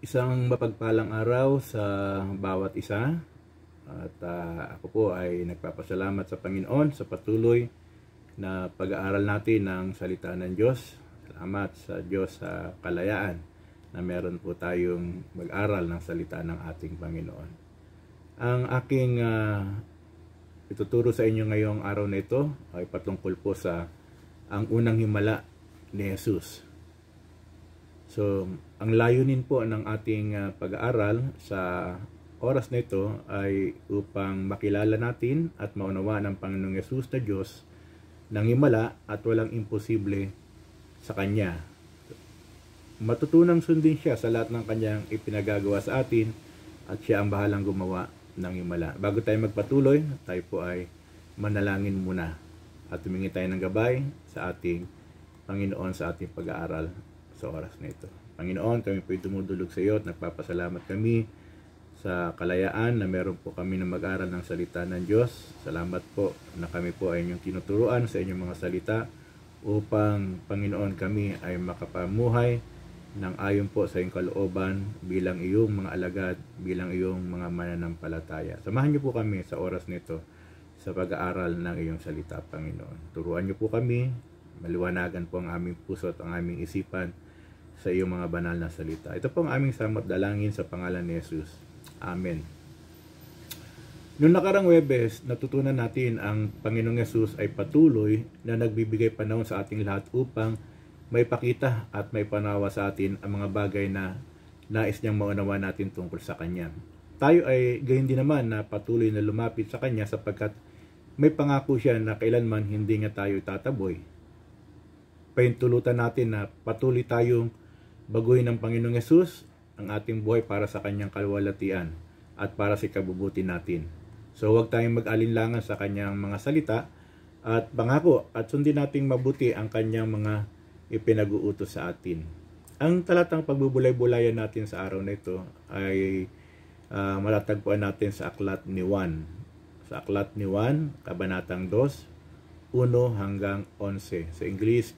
Isang mapagpalang araw sa bawat isa at ako po ay nagpapasalamat sa Panginoon sa patuloy na pag-aaral natin ng salita ng Diyos. Salamat sa Diyos sa kalayaan na meron po tayong mag-aral ng salita ng ating Panginoon. Ang aking ituturo sa inyo ngayong araw na ito ay patungkol po sa ang unang himala ni Jesus. So, ang layunin po ng ating pag-aaral sa oras na ito ay upang makilala natin at maunawaan ang Panginoong Yesus na Diyos ng himala at walang imposible sa Kanya. Matutunang sundin siya sa lahat ng Kanyang ipinagagawa sa atin at siya ang bahalang gumawa ng himala. Bago tayo magpatuloy, tayo po ay manalangin muna at humingi tayo ng gabay sa ating Panginoon sa ating pag-aaral sa oras na ito. Panginoon, kami po dumudulog sa iyo at nagpapasalamat kami sa kalayaan na meron po kami na mag-aral ng salita ng Diyos. Salamat po na kami po ay inyong tinuturuan sa inyong mga salita upang, Panginoon, kami ay makapamuhay ng ayon po sa iyong kalooban bilang iyong mga alagad, bilang iyong mga mananampalataya. Samahan niyo po kami sa oras nito sa pag-aaral ng iyong salita, Panginoon. Turuan niyo po kami, maliwanagan po ang aming puso at ang aming isipan sa iyong mga banal na salita. Ito po ang aming samot dalangin sa pangalan ni Jesus. Amen. Noong nakarang Huwebes, natutunan natin ang Panginoong Yesus ay patuloy na nagbibigay panahon sa ating lahat upang may pakita at may panawa sa atin ang mga bagay na nais niyang maunawa natin tungkol sa Kanya. Tayo ay gayon din naman na patuloy na lumapit sa Kanya sapagkat may pangako siya na kailanman hindi niya tayo tataboy. Pahintulutan natin na patuloy tayong baguhin ng Panginoong Yesus ang ating buhay para sa Kanyang kaluwalhatian at para sa ikabubuti natin. So huwag tayong mag-alinlangan sa Kanyang mga salita at pangako at sundin nating mabuti ang Kanyang mga ipinag-uutos sa atin. Ang talatang pagbubulay-bulayan natin sa araw na ito ay matatagpuan natin sa Aklat ni Juan. Sa Aklat ni Juan, Kabanatang 2, 1 hanggang 11. Sa English,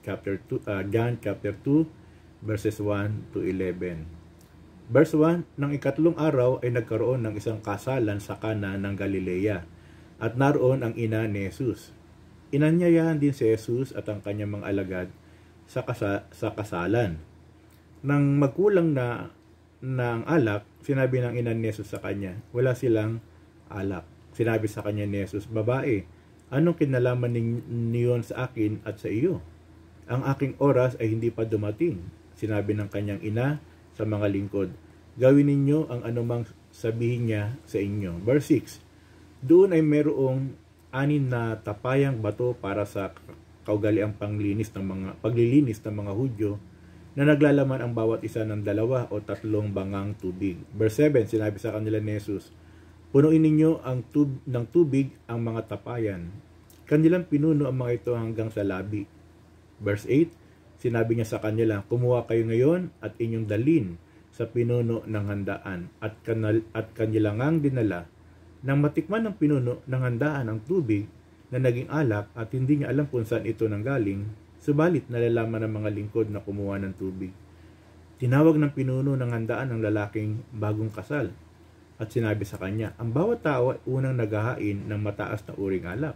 John chapter 2, verses 1 to 11. Verse 1, ng ikatlong araw ay nagkaroon ng isang kasalan sa Kana ng Galilea, at naroon ang ina ni Jesus. Inanyayahan din si Jesus at ang kanyang mga alagad sa kasalan. Nang magkulang na ang alak, sinabi ng ina ni Jesus sa kanya, wala silang alak. Sinabi sa kanya ni Jesus, babae, anong kinalaman niyon sa akin at sa iyo? Ang aking oras ay hindi pa dumating. Sinabi ng kanyang ina sa mga lingkod, gawin ninyo ang anumang sabihin niya sa inyo. Verse 6, doon ay merong 6 na tapayang bato para sa kaugaliang paglilinis ng mga Hudyo na naglalaman ang bawat isa ng 2 o 3 bangang tubig. Verse 7, sinabi sa kanila ni Jesus, punuin ninyo ng tubig ang mga tapayan. Kanilang pinuno ang mga ito hanggang sa labi. Verse 8, sinabi niya sa kanila, kumuha kayo ngayon at inyong dalin sa pinuno ng handaan at kanilangang dinala nang matikman ng pinuno ng handaan ang tubig na naging alak at hindi niya alam kung saan ito nanggaling, subalit nalalaman ng mga lingkod na kumuha ng tubig. Tinawag ng pinuno ng handaan ang lalaking bagong kasal at sinabi sa kanya, ang bawat tao ay unang naghahain ng mataas na uring alak.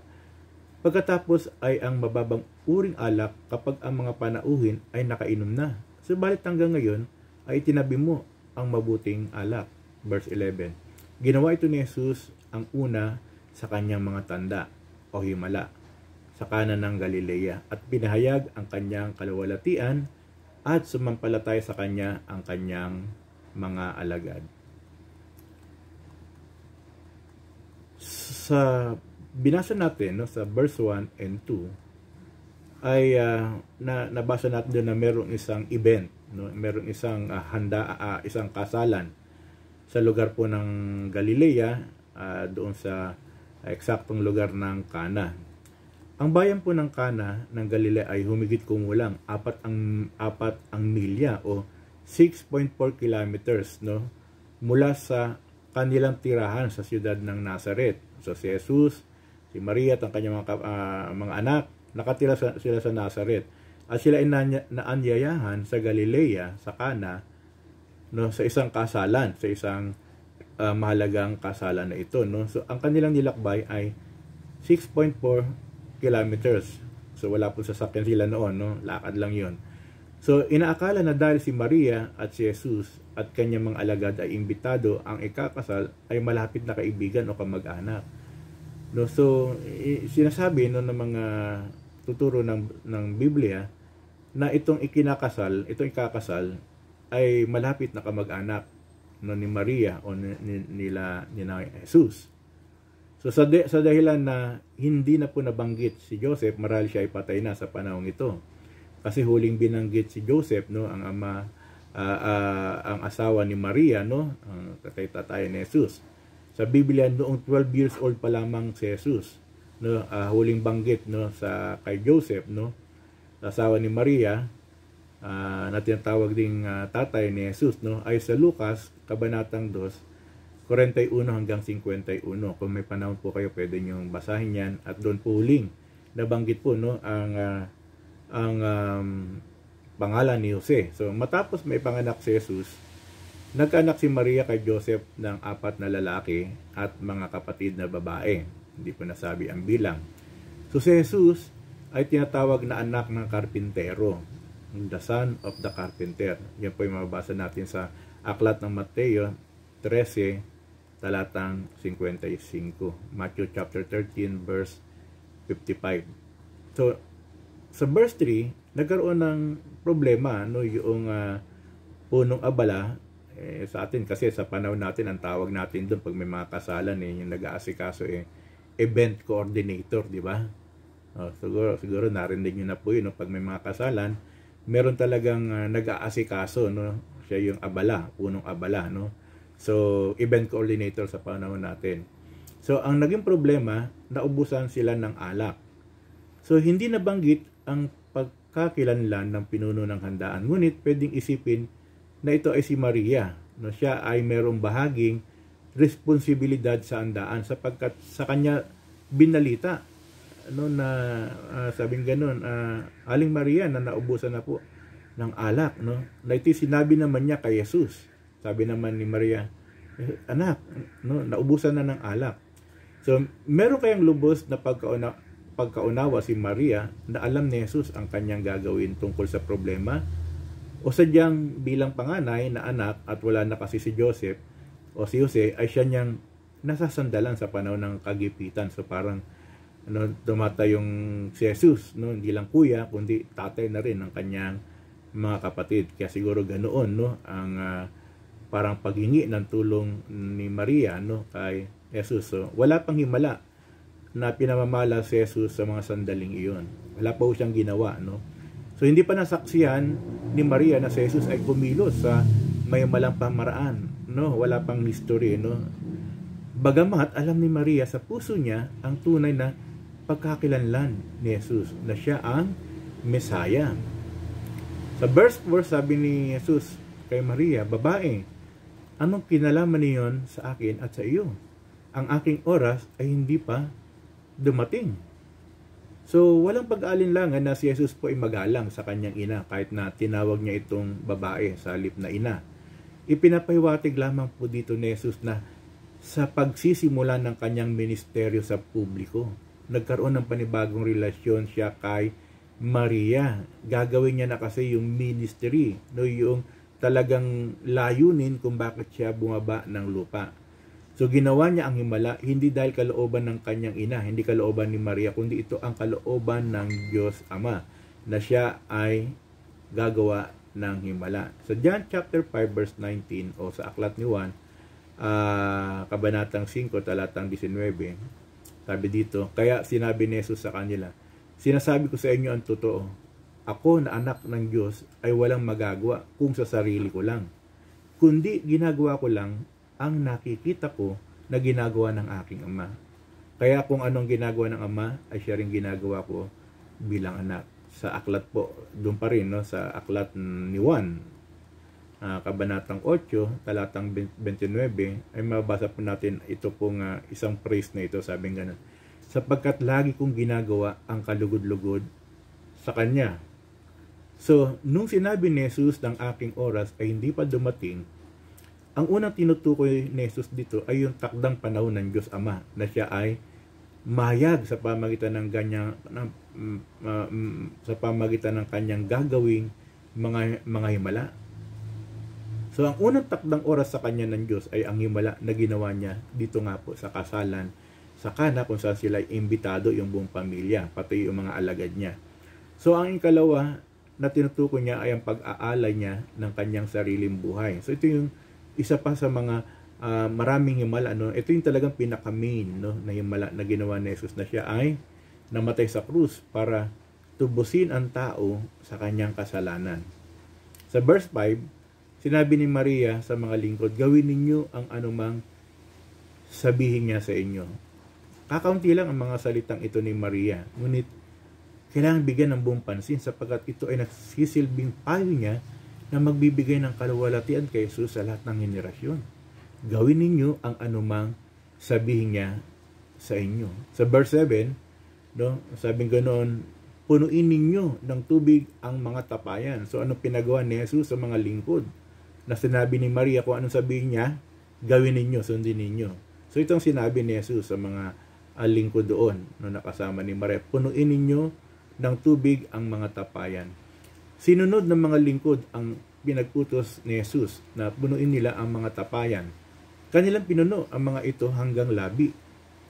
Pagkatapos ay ang mababang uring alak kapag ang mga panauhin ay nakainom na. Subalit hanggang ngayon ay itinabi mo ang mabuting alak. Verse 11. Ginawa ito ni Jesus ang una sa kanyang mga tanda o himala sa Kana ng Galilea at pinahayag ang kanyang kaluwalhatian at sumampalataya sa kanya ang kanyang mga alagad. Sa binasa natin sa verse 1 and 2 ay nabasa natin doon na merong isang event, merong isang isang kasalan sa lugar po ng Galilea, doon sa eksaktong lugar ng Kana. Ang bayan po ng Kana ng Galilea ay humigit kumulang 4 ang milya o 6.4 kilometers mula sa kanilang tirahan sa siyudad ng Nazaret. So si Jesus, si Maria at ang kanyang mga anak, nakatira sila sa Nazaret. At sila ay naanyayahan sa Galilea, sa Kana, no, sa isang kasalan, sa isang mahalagang kasalan na ito, no. So ang kanilang nilakbay ay 6.4 kilometers. So wala po sasakyan sila noon, no, lakad lang 'yon. So inaakala na dahil si Maria at si Jesus at kanyang mga alagad ay imbitado, ang ikakasal ay malapit na kaibigan o kamag-anak, no. So sinasabi, no, ng mga tuturo ng Biblia na itong ikakasal ay malapit na kamag-anak, no, ni Maria o nila Jesus. So sa dahilan na hindi na po nabanggit si Joseph, marahil siya ay patay na sa panahong ito. Kasi huling binanggit si Joseph, no, ang ama, ang asawa ni Maria, no, ang tatay ni Jesus. Sa Biblia, noong 12 years old pa lamang si Jesus, no, huling banggit, no, kay Joseph, no, asawa ni Maria, na tinatawag ding tatay ni Jesus, no, ay sa Lucas kabanatang 2 41 hanggang 51. Kung may panahon po kayo, pwede nyo basahin yan. At doon po huling nabanggit po, no, ang pangalan ni Jose. So matapos may panganak si Jesus, nagkaanak si Maria kay Joseph ng 4 na lalaki at mga kapatid na babae. Hindi po nasabi ang bilang. So si Jesus ay tinatawag na anak ng karpintero, the son of the carpenter. Yan po yung mababasa natin sa aklat ng Mateo 13 talatang 55. Matthew chapter 13 verse 55. So sa verse 3, nagkaroon ng problema, no, yung punong abala. Sa atin kasi sa panahon natin, ang tawag natin doon pag may mga kasalan, yung nag-aasikaso, event coordinator, di ba? Siguro narinig nyo na po yun, no? Pag may mga kasalan, meron talagang nag-aasikaso, no? Siya yung abala, punong abala, no? So event coordinator sa panahon natin. So ang naging problema, naubusan sila ng alak. So hindi nabanggit ang pagkakilanlan ng pinuno ng handaan, ngunit pwedeng isipin na ito ay si Maria, no. Siya ay mayroong bahaging responsibilidad sa handaan sapagkat sa kanya binalita, no, na sabing ganun, Aling Maria na naubusan na po ng alak, no. Na ito sinabi naman niya kay Jesus. Sabi naman ni Maria, anak, no, naubusan na ng alak. So meron kayang lubos na pagkaunawa si Maria na alam ni Jesus ang kanyang gagawin tungkol sa problema, o sadyang bilang panganay na anak at wala na kasi si Joseph o si Jose, ay siya niyang nasasandalan sa panahon ng kagipitan. So parang, ano, tumata yung si Jesus, no, hindi lang kuya kundi tatay na rin ng kanyang mga kapatid. Kaya siguro ganoon, no, ang parang paghingi ng tulong ni Maria, no, kay Jesus. So wala pang himala na pinamamala si Jesus sa mga sandaling iyon. Wala pa siyang ginawa, no. So hindi pa nasaksihan ni Maria na si Jesus ay kumilos sa may malang pamaraan, no. Wala pang history, no. Bagamat alam ni Maria sa puso niya ang tunay na pagkakilanlan ni Jesus, na siya ang Mesaya. Sa verse 4, sabi ni Jesus kay Maria, babae, anong kinalaman niyon sa akin at sa iyo? Ang aking oras ay hindi pa dumating. So walang pag-aalinlangan na si Jesus po ay magalang sa kanyang ina kahit na tinawag niya itong babae sa halip na ina. Ipinapahiwatig lamang po dito ni Jesus na sa pagsisimula ng kanyang ministeryo sa publiko, nagkaroon ng panibagong relasyon siya kay Maria. Gagawin niya na kasi yung ministry, no, yung talagang layunin kung bakit siya bumaba ng lupa. So ginawa niya ang himala hindi dahil kalooban ng kanyang ina, hindi kalooban ni Maria, kundi ito ang kalooban ng Diyos Ama na siya ay gagawa ng himala. So John chapter 5 verse 19, o sa aklat ni Juan, kabanatang 5 talatang 19, sabi dito, kaya sinabi ni Jesus sa kanila, sinasabi ko sa inyo ang totoo, ako na anak ng Diyos ay walang magagawa kung sa sarili ko lang, kundi ginagawa ko lang ang nakikita ko na ginagawa ng aking ama. Kaya kung anong ginagawa ng ama ay siya rin ginagawa ko bilang anak. Sa aklat po, doon pa rin, no, sa aklat ni Juan, kabanatang 8 talatang 29, ay mabasa po natin ito pong isang phrase na ito, sabing ganun, sapagkat lagi kong ginagawa ang kalugod-lugod sa kanya. So nung sinabi ni Jesus ng aking oras ay hindi pa dumating, ang unang tinutukoy ni Jesus dito ay yung takdang panahon ng Diyos Ama na siya ay mahayag sa pamagitan ng kanyang gagawing mga himala. So ang unang takdang oras sa kanya ng Diyos ay ang himala na ginawa niya dito nga po sa kasalan sa Cana, kung saan sila imbitado, yung buong pamilya, pati yung mga alagad niya. So ang ikalawa na tinutukoy niya ay ang pag-aalay niya ng kanyang sariling buhay. So ito yung isa pa sa mga maraming himala, no? Ito yung talagang pinaka-main, no, na himala na ginawa ni Jesus, na siya ay namatay sa krus para tubusin ang tao sa kanyang kasalanan. Sa verse 5, sinabi ni Maria sa mga lingkod, gawin ninyo ang anumang sabihin niya sa inyo. Kakaunti lang ang mga salitang ito ni Maria, ngunit kailangan bigyan ng buong pansin sapagkat ito ay nagsisilbing payo niya na magbibigay ng kaluwalhatian kay Jesus sa lahat ng henerasyon. Gawin ninyo ang anumang sabihin niya sa inyo. Sa verse 7, no, sabing ganoon, punuin ninyo ng tubig ang mga tapayan. So anong pinagawa ni Jesus sa mga lingkod? Na sinabi ni Maria kung anong sabihin niya, gawin ninyo, sundin ninyo. So itong sinabi ni Jesus sa mga lingkod doon, no, nakasama ni Maria, punuin ninyo ng tubig ang mga tapayan. Sinunod ng mga lingkod ang pinag-utos ni Jesus na punuin nila ang mga tapayan. Kanilang pinuno ang mga ito hanggang labi,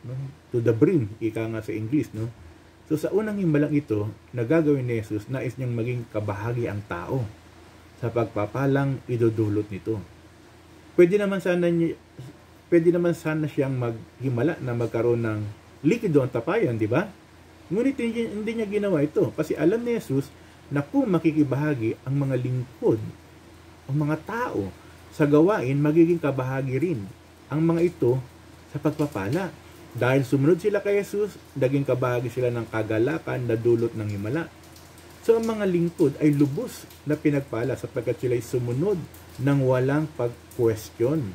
no? To the brim, ika nga sa English, no? So sa unang himbalang ito na gagawin ni Jesus, nais niyang maging kabahagi ang tao sa pagpapalang idudulot nito. Pwede naman sana siyang maghimala na magkaroon ng likido ang tapayan, di ba? Ngunit hindi niya ginawa ito kasi alam ni Jesus na kung makikibahagi ang mga lingkod, ang mga tao sa gawain, magiging kabahagi rin ang mga ito sa pagpapala. Dahil sumunod sila kay Jesus, naging kabahagi sila ng kagalakan na dulot ng himala. So ang mga lingkod ay lubos na pinagpala sapagkat sila'y sumunod ng walang pag-question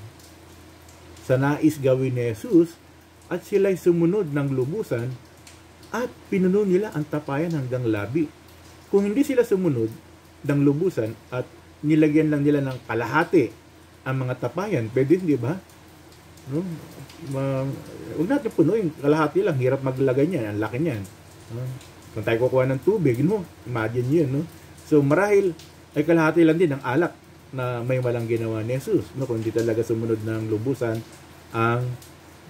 sa nais gawin ni Jesus, at sila'y sumunod ng lubusan at pinuno nila ang tapayan hanggang labi. Kung hindi sila sumunod ng lubusan at nilagyan lang nila ng kalahati ang mga tapayan, pwede, di ba? No? Huwag natin punuin, kalahati lang, hirap maglagay niyan, ang laki niyan. Kung tayo kukuha ng tubig, no? Imagine yun, no? So marahil ay kalahati lang din ang alak na may walang ginawa ni Jesus, no? Kung hindi talaga sumunod ng lubusan ang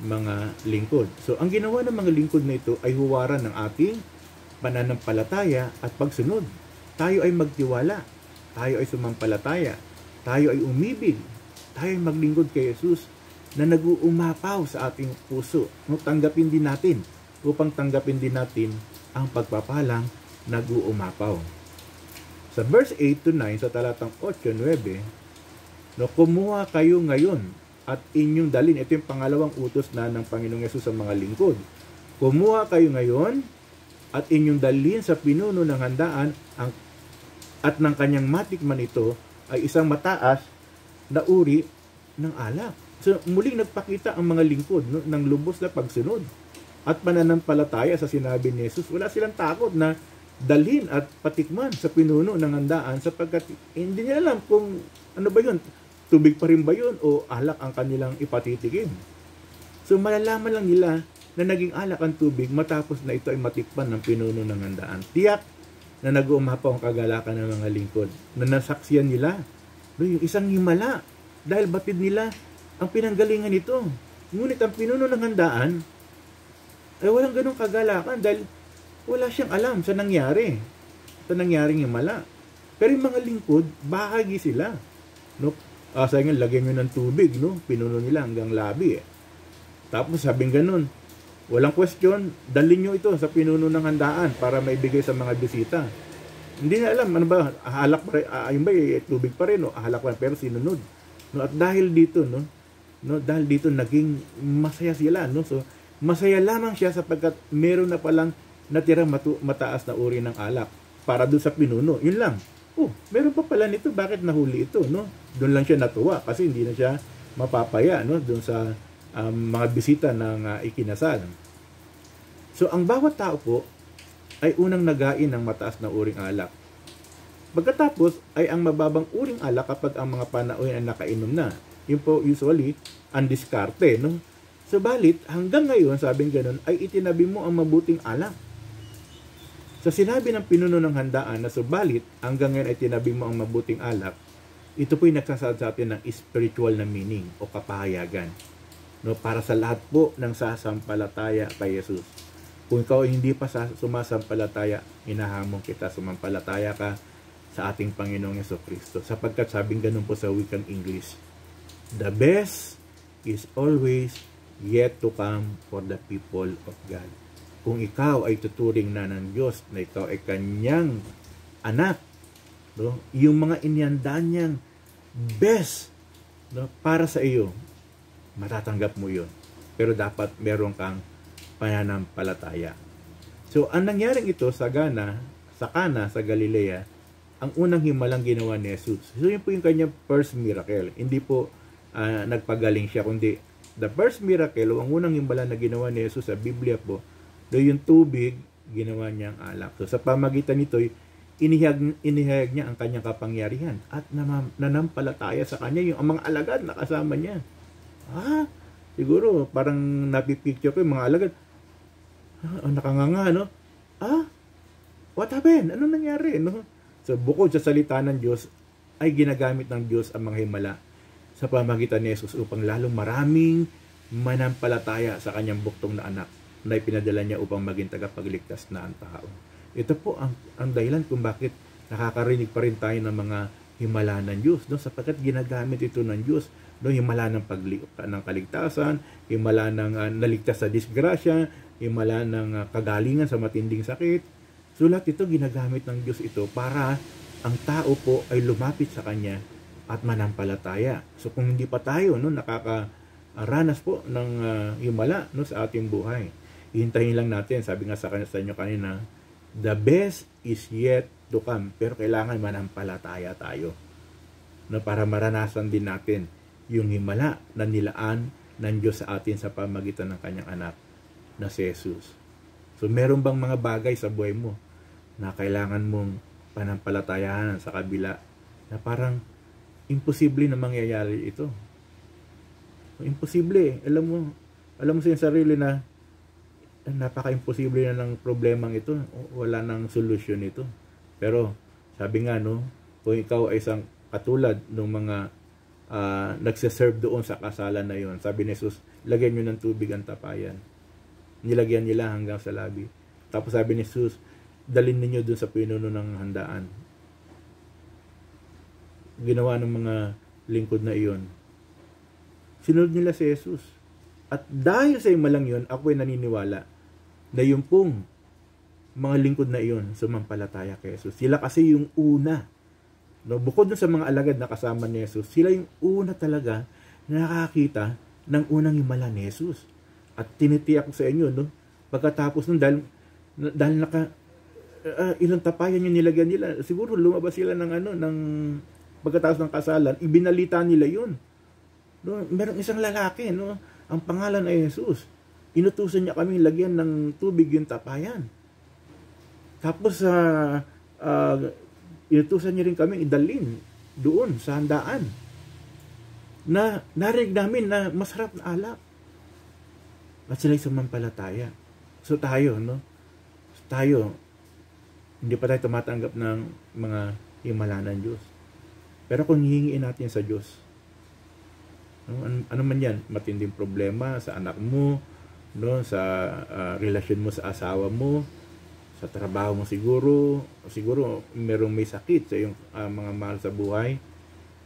mga lingkod. So ang ginawa ng mga lingkod na ito ay huwaran ng ating pananampalataya at pagsunod. Tayo ay magtiwala, tayo ay sumampalataya, tayo ay umibig, tayo ay maglingkod kay Jesus na nag-uumapaw sa ating puso. No, tanggapin din natin, upang tanggapin din natin ang pagpapalang nag-uumapaw. Sa verse 8 to 9, sa talatang 8-9, no, kumuha kayo ngayon at inyong dalhin. Ito yung pangalawang utos na ng Panginoong Yesus sa mga lingkod. Kumuha kayo ngayon at inyong dalhin sa pinuno ng handaan at ng kanyang matikman ito ay isang mataas na uri ng alak. So muling nagpakita ang mga lingkod, no, ng lubos na pagsunod at pananampalataya sa sinabi ni Jesus. Wala silang takot na dalhin at patikman sa pinuno ng handaan sapagkat hindi nila alam kung ano ba yun, tubig pa rin ba yun o alak ang kanilang ipatitigin. So malalaman lang nila na naging alak ang tubig matapos na ito ay matikman ng pinuno ng handaan. Tiyak na nag-uumapaw ang kagalakan ng mga lingkod na nasaksiyan nila, no, yung isang himala dahil batid nila ang pinanggalingan nito. Ngunit ang pinuno ng handaan ay walang ganong kagalakan dahil wala siyang alam sa nangyari, sa nangyaring himala. Pero yung mga lingkod, bahagi sila. No? Sa nga, lagyan nyo ng tubig, no? Pinuno nila hanggang labi. Tapos sabing ganun, walang question, dalhin nyo ito sa pinuno ng handaan para maibigay sa mga bisita. Hindi na alam, ano ba, ahalak pa rin, ayun ba, tubig pa rin, no? Ahalak pa rin, pero sinunod. No? At dahil dito, no? Dahil dito, naging masaya sila, no? So, masaya lamang siya sapagkat meron na palang natirang mataas na uri ng alak para doon sa pinuno. Yun lang. Oh, meron pa pala nito, bakit nahuli ito, no? Doon lang siya natuwa kasi hindi na siya mapapaya, no? Doon sa mga bisita ng ikinasal. So, ang bawat tao po ay unang nagain ng mataas na uring alak. Pagkatapos ay ang mababang uring alak kapag ang mga panauhin ay nakainom na. Yun po usually ang diskarte, no? Subalit, hanggang ngayon, sabing ganun, ay itinabi mo ang mabuting alak. Sa sinabi ng pinuno ng handaan na subalit, hanggang ngayon ay tinabi mo ang mabuting alak, ito po yung nagsasaad sa atin ng spiritual na meaning o kapahayagan. No, para sa lahat po ng sasampalataya kay Jesus. Kung ikaw ay hindi pa sumasampalataya, hinahamon kita, sumampalataya ka sa ating Panginoong Jesucristo. Sapagkat sabing ganun po sa wikang English, the best is always yet to come for the people of God. Kung ikaw ay tuturing na ng Diyos, na ikaw ay kanyang anak, no, yung mga inyanda niyang best, no, para sa iyo, matatanggap mo yun. Pero dapat meron kang pananampalataya. So, ang nangyaring ito sa Cana, sa Galilea, ang unang himalang ginawa ni Jesus. So, yun po yung kanyang first miracle. Hindi po nagpagaling siya, kundi the first miracle, o ang unang himala na ginawa ni Jesus sa Biblia po, do yung tubig, ginawa niyang alak. So, sa pamagitan nito, inihayag niya ang kanyang kapangyarihan at nanampalataya sa kanya yung mga alagad na kasama niya. Siguro, parang napipicture ko yung mga alagad. Nakanganga, no? What happened? Ano nangyari, no? So, bukod sa salita ng Diyos, ay ginagamit ng Diyos ang mga himala sa pamagitan ni Jesus upang lalong maraming manampalataya sa kanyang buktong na anak na ipinadala niya upang maging tagapagligtas na ang tao. Ito po ang dahilan kung bakit nakakarinig pa rin tayo ng mga himala ng Diyos, no? Sapagkat ginagamit ito ng Diyos, no? Himala ng ng kaligtasan, himala ng naligtas sa disgrasya, himala ng kagalingan sa matinding sakit. So lahat ito ginagamit ng Diyos ito para ang tao po ay lumapit sa Kanya at manampalataya. So kung hindi pa tayo, no, nakakaranas po ng himala, no, sa ating buhay, hihintayin lang natin. Sabi nga sa inyo kanina, the best is yet to come. Pero kailangan manampalataya tayo, no, para maranasan din natin yung himala na nilaan ng Diyos sa atin sa pamagitan ng Kanyang anak na si Jesus. So meron bang mga bagay sa buhay mo na kailangan mong panampalatayahan sa kabila na parang imposible na mangyayari ito? Imposible. Alam mo sa iyong sarili na napaka-imposible na ng problemang ito. Wala nang solusyon ito. Pero sabi nga, no, kung ikaw ay isang katulad ng mga nagsiserve doon sa kasalan na yon, sabi ni Jesus, lagyan nyo ng tubig ang tapayan. Nilagyan nila hanggang sa labi. Tapos sabi ni Jesus, dalhin ninyo doon sa pinuno ng handaan. Ginawa ng mga lingkod na iyon. Sinunod nila si Jesus. At dahil sa malang yun, ako ay naniniwala na yung pong mga lingkod na iyon sumampalataya kay Jesus. Sila kasi yung una. No, bukod dun sa mga alagad na kasama ni Jesus, sila yung una talaga na nakakita ng unang himala ni Jesus. At tinitiyak ko sa inyo, no, pagkatapos nun, dahil ilang tapayan yung nilagyan nila, siguro lumabas sila ng pagkatapos ng kasalan, ibinalita nila yun. No, merong isang lalaki, no, ang pangalan ay Jesus. Inutusan niya kaming lagyan ng tubig yung tapayan. Tapos inutusan niya rin kaming idalhin doon sa handaan. Na narinig namin na masarap na alak. At sila'y sumampalataya. So tayo, no? Tayo, hindi pa tayo tumatanggap ng mga himala ng Diyos. Pero kung hihingiin natin sa Diyos, ano man yan, matinding problema sa anak mo, no, sa relasyon mo sa asawa mo, sa trabaho mo siguro merong may sakit sa iyong mga mahal sa buhay,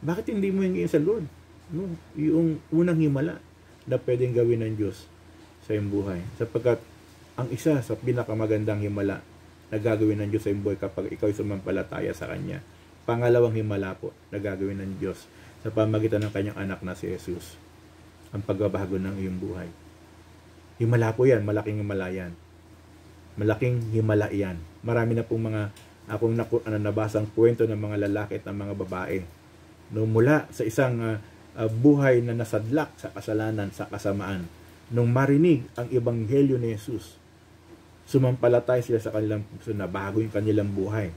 bakit hindi mo hingin sa Lord, no, yung unang himala na pwedeng gawin ng Diyos sa iyong buhay? Sapagkat ang isa sa pinakamagandang himala na gagawin ng Diyos sa iyong buhay kapag ikaw ay sumampalataya sa Kanya, pangalawang himala po na gagawin ng Diyos sa pamagitan ng Kanyang anak na si Jesus, ang pagbabago ng iyong buhay. Himala po yan, malaking himala yan. Malaking himala yan. Marami na pong mga akong nabasang kwento ng mga lalaki at ng mga babae, no, mula sa isang buhay na nasadlak sa kasalanan, sa kasamaan, nung marinig ang ebanghelyo ni Jesus, sumampalatay sila sa kanilang puso na bago yung kanilang buhay.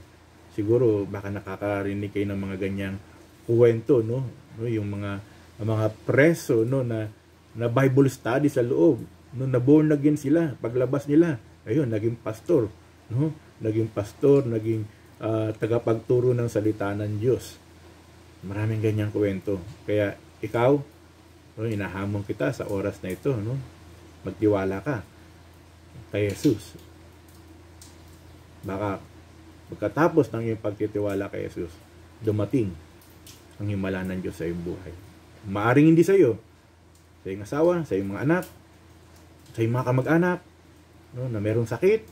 Siguro baka nakakarinig kayo ng mga ganyang kwento, no? Yung mga ang mga preso no na Bible study sa loob, no, na born again sila, paglabas nila, ayun, naging pastor, no? Naging pastor, naging tagapagturo ng salita ng Diyos. Maraming ganyang kwento. Kaya ikaw, no, inahamon kita sa oras na ito, no? Magtiwala ka kay Jesus. Baka pagkatapos ng iyong pagtitiwala kay Jesus, dumating ang himala ng Diyos sa iyong buhay. Maaring hindi sa iyo, sa iyong asawa, sa iyong mga anak, sa iyong mga kamag-anak, no, na merong sakit.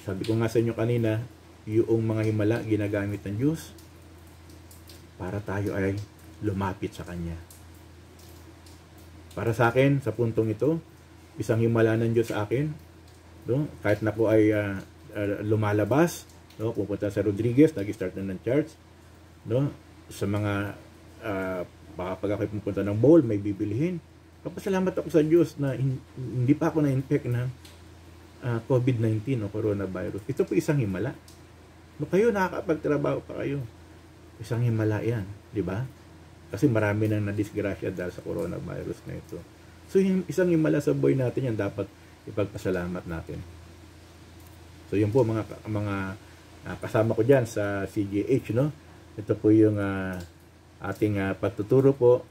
Sabi ko nga sa inyo kanina, yung mga himala ginagamit ng Diyos para tayo ay lumapit sa Kanya. Para sa akin, sa puntong ito, isang himala ng Diyos sa akin, no, kahit na po ay lumalabas, no, pupunta sa Rodriguez, nag-start na ng church, no, sa mga baka pag ako pupunta ng mall, may bibilihin. Kapasalamat ako sa Diyos na hindi pa ako na-infect ng COVID-19 o coronavirus. Ito po isang himala. No, kayo nakakapagtrabaho pa kayo. Isang himala yan, di ba? Kasi marami nang nadisgrasya dahil sa coronavirus na ito. So, isang himala sa buhay natin yan, dapat ipagpasalamat natin. So, yun po mga kasama ko dyan sa CGH, no? Ito po yung ating pagtuturo po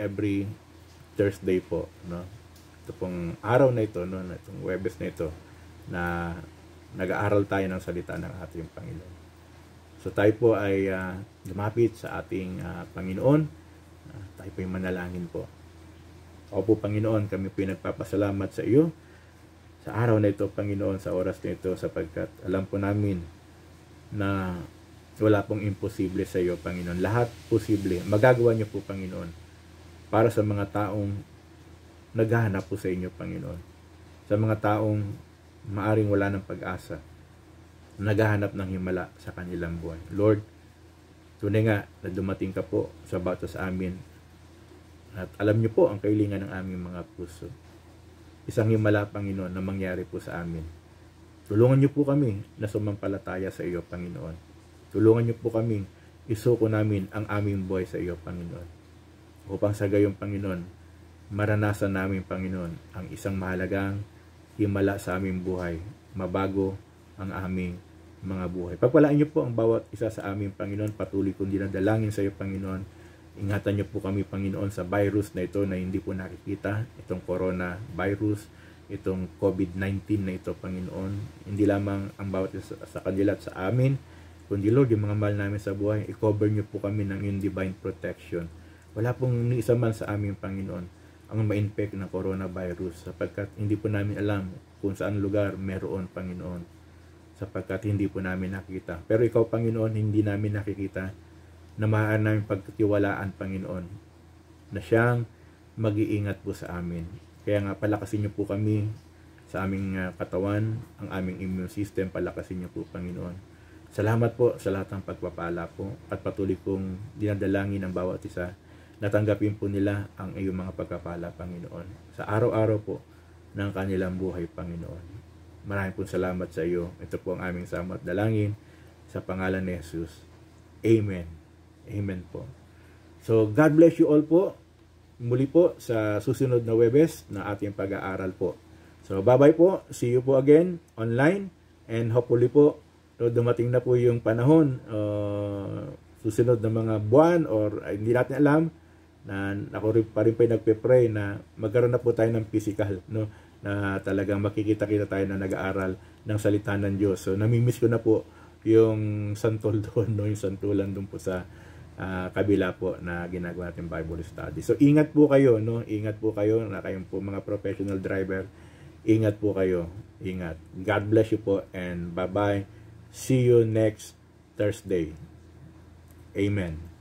every Thursday po, no? Ito pong araw na ito, no? Itong Webes na ito, na nag-aaral tayo ng salita ng ating Panginoon. So tayo po ay lumapit sa ating Panginoon. Tayo po ay manalangin po. Ako po, Panginoon, kami po nagpapasalamat sa iyo sa araw na ito, Panginoon, sa oras na ito, sapagkat alam po namin na wala pong imposible sa iyo, Panginoon. Lahat posible. Magagawa niyo po, Panginoon, para sa mga taong naghahanap po sa inyo, Panginoon. Sa mga taong maaring wala ng pag-asa, naghahanap ng himala sa kanilang buhay. Lord, tunay nga na dumating ka po sa bawat sa amin at alam niyo po ang kailangan ng aming mga puso. Isang himala, Panginoon, na mangyari po sa amin. Tulungan niyo po kami na sumampalataya sa iyo, Panginoon. Tulungan niyo po kami, isuko namin ang aming buhay sa iyo, Panginoon. Upang sa gayong, Panginoon, maranasan namin, Panginoon, ang isang mahalagang himala sa aming buhay, mabago ang aming mga buhay. Pagpalaan niyo po ang bawat isa sa aming, Panginoon. Patuloy kong dinadalangin sa iyo, Panginoon. Ingatan niyo po kami, Panginoon, sa virus na ito na hindi po nakikita, itong coronavirus, itong COVID-19 na ito, Panginoon. Hindi lamang ang bawat isa sa kanila at sa amin, kundi Lord, yung mga mahal namin sa buhay, i-cover niyo po kami ng iyong divine protection. Wala pong ni isa man sa aming, Panginoon, ang ma-infect ng coronavirus, sapagkat hindi po namin alam kung saan lugar meron, Panginoon, sapagkat hindi po namin nakikita. Pero ikaw, Panginoon, hindi namin nakikita, na maaari namin pagkatiwalaan, Panginoon, na siyang mag-iingat po sa amin. Kaya nga, palakasin niyo po kami sa aming katawan, ang aming immune system, palakasin niyo po, Panginoon. Salamat po sa lahat ng pagpapala po, at patuloy kong dinadalangin ng bawat isa, natanggapin po nila ang iyong mga pagpapala, Panginoon, sa araw-araw po ng kanilang buhay, Panginoon. Maraming po salamat sa iyo. Ito po ang aming samot dalangin sa pangalan ni Jesus. Amen. Amen po. So, God bless you all po. Muli po sa susunod na Webes na ating pag-aaral po. So, bye-bye po. See you po again online. And hopefully po, dumating na po yung panahon, susunod na mga buwan or hindi natin alam, na ako pa rin po nagpe-pray na magkaroon na po tayo ng physical, no? Na talagang makikita-kita tayo na nag-aaral ng salita ng Diyos. So, namimiss ko na po yung santol doon, no? Yung santulan doon po sa kabila po na ginagawa natin Bible study. So, ingat po kayo, no? Ingat po kayo na kayong po mga professional driver. Ingat po kayo. Ingat. God bless you po and bye-bye. See you next Thursday. Amen.